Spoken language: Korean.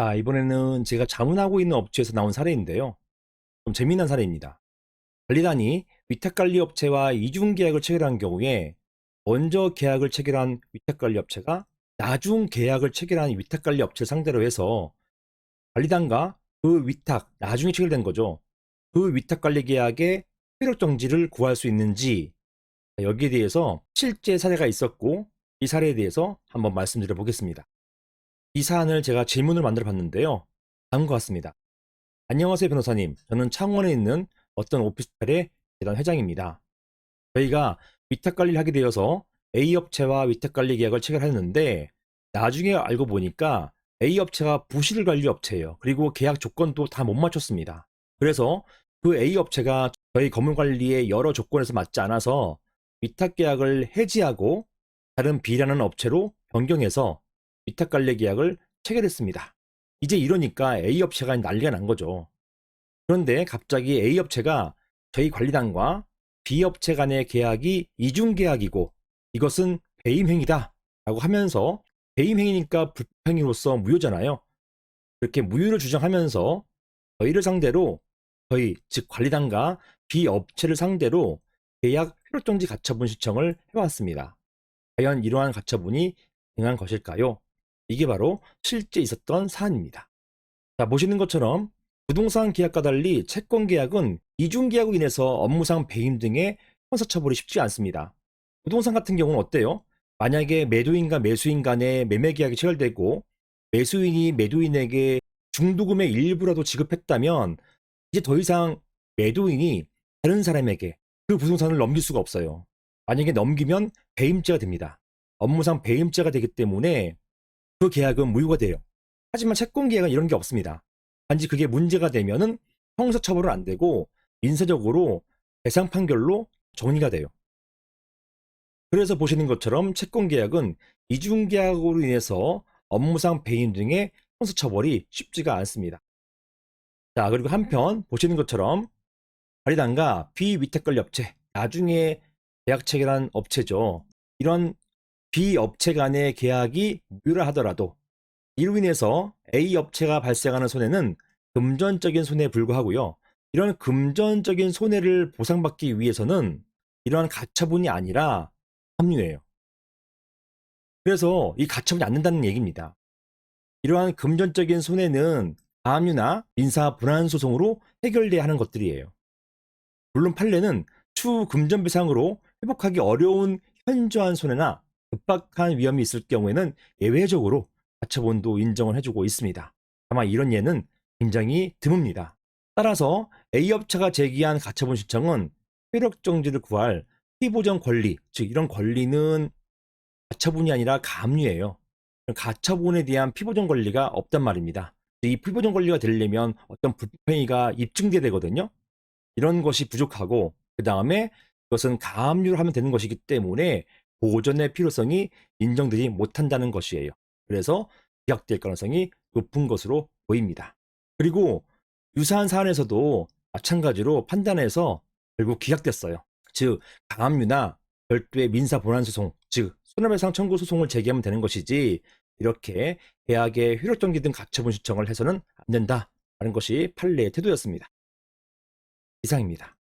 자, 이번에는 제가 자문하고 있는 업체에서 나온 사례인데요. 좀 재미난 사례입니다. 관리단이 위탁관리 업체와 이중계약을 체결한 경우에 먼저 계약을 체결한 위탁관리 업체가 나중 계약을 체결한 위탁관리 업체를 상대로 해서 관리단과 그 위탁, 나중에 체결된 거죠. 그 위탁관리 계약의 효력 정지를 구할 수 있는지 여기에 대해서 실제 사례가 있었고 이 사례에 대해서 한번 말씀드려 보겠습니다. 이 사안을 제가 질문을 만들어 봤는데요. 다음과 같습니다. 안녕하세요, 변호사님. 저는 창원에 있는 어떤 오피스텔의 재단 회장입니다. 저희가 위탁 관리를 하게 되어서 A 업체와 위탁 관리 계약을 체결했는데 나중에 알고 보니까 A 업체가 부실 관리 업체예요. 그리고 계약 조건도 다 못 맞췄습니다. 그래서 그 A 업체가 저희 건물 관리의 여러 조건에서 맞지 않아서 위탁 계약을 해지하고 다른 B라는 업체로 변경해서 위탁 관리 계약을 체결했습니다. 이제 이러니까 A 업체가 난리가 난 거죠. 그런데 갑자기 A 업체가 저희 관리단과 B 업체 간의 계약이 이중계약이고 이것은 배임행위다 라고 하면서, 배임행위니까 불법행위로서 무효잖아요. 그렇게 무효를 주장하면서 저희를 상대로, 저희 즉 관리단과 B 업체를 상대로 계약 효력정지 가처분 신청을 해왔습니다. 과연 이러한 가처분이 가능한 것일까요? 이게 바로 실제 있었던 사안입니다. 자, 보시는 것처럼 부동산 계약과 달리 채권 계약은 이중 계약으로 인해서 업무상 배임 등의 형사처벌이 쉽지 않습니다. 부동산 같은 경우는 어때요? 만약에 매도인과 매수인 간의 매매 계약이 체결되고 매수인이 매도인에게 중도금의 일부라도 지급했다면 이제 더 이상 매도인이 다른 사람에게 그 부동산을 넘길 수가 없어요. 만약에 넘기면 배임죄가 됩니다. 업무상 배임죄가 되기 때문에 그 계약은 무효가 돼요. 하지만 채권 계약은 이런 게 없습니다. 단지 그게 문제가 되면은 형사처벌은 안 되고 민사적으로 배상 판결로 정리가 돼요. 그래서 보시는 것처럼 채권 계약은 이중 계약으로 인해서 업무상 배임 등의 형사처벌이 쉽지가 않습니다. 자, 그리고 한편 보시는 것처럼 관리단과 비위탁관리 업체, 나중에 계약 체결한 업체죠. 이런 B 업체 간의 계약이 무효라 하더라도 이로 인해서 A 업체가 발생하는 손해는 금전적인 손해에 불과하고요. 이런 금전적인 손해를 보상받기 위해서는 이러한 가처분이 아니라 합류예요. 그래서 이 가처분이 안 된다는 얘기입니다. 이러한 금전적인 손해는 가압류나 민사 불안소송으로 해결돼야 하는 것들이에요. 물론 판례는 추후 금전배상으로 회복하기 어려운 현저한 손해나 급박한 위험이 있을 경우에는 예외적으로 가처분도 인정을 해주고 있습니다. 다만 이런 예는 굉장히 드뭅니다. 따라서 A 업체가 제기한 가처분 신청은 효력정지를 구할 피보전 권리, 즉 이런 권리는 가처분이 아니라 가압류예요. 가처분에 대한 피보전 권리가 없단 말입니다. 이 피보전 권리가 되려면 어떤 불법행위가 입증돼야 되거든요. 이런 것이 부족하고 그 다음에 그것은 가압류를 하면 되는 것이기 때문에 보전의 필요성이 인정되지 못한다는 것이에요. 그래서 기각될 가능성이 높은 것으로 보입니다. 그리고 유사한 사안에서도 마찬가지로 판단해서 결국 기각됐어요. 즉 가압류나 별도의 민사 본안소송, 즉 손해배상 청구 소송을 제기하면 되는 것이지 이렇게 계약의 효력정지 등 가처분 신청을 해서는 안 된다라는 것이 판례의 태도였습니다. 이상입니다.